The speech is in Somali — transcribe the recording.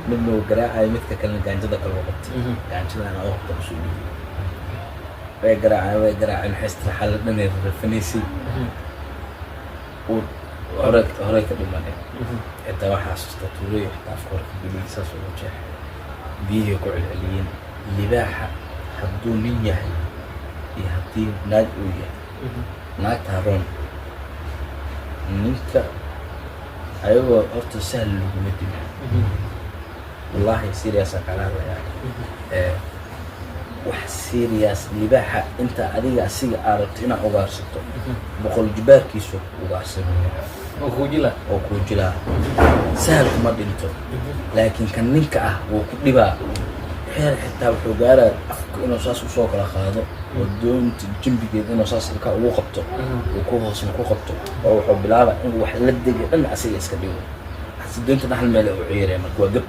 midna uu garaacay midka kalena gaanjada kale uu qabtay gaanjada ana oo qabto soo way garaacay xista xal dhanay rafanaysay uu hore ka dhimanay inta waxa xasuusta tuuray xitaa afkoorka bilisa soo jeex biyo ku celceliyeen libaaxa hadduu nin yahay iyo haddii naag uu yahay naagta haroon ninka ayagoo horta sahal laguma dilo wallahi serious kala leeyahay wax serious libaaxa inta adiga asiga aragto ina ugaarsato boqol jibaarkiisu ugaarsanaya oo ku jila sahal kuma dhinto laakiin kan ninka ah wuu ku dhibaa heer xitaa wuxuu gaaraa afka inuu saas u soo kala qaado oo doonta jimbigeed inuu saas ka ugu qabto oo ku hoos ku qabto oo wuxuu bilaabaa in wax la degay dhan asiga iska dhigo doonta hal meel oo ciyaaraya marka waa gab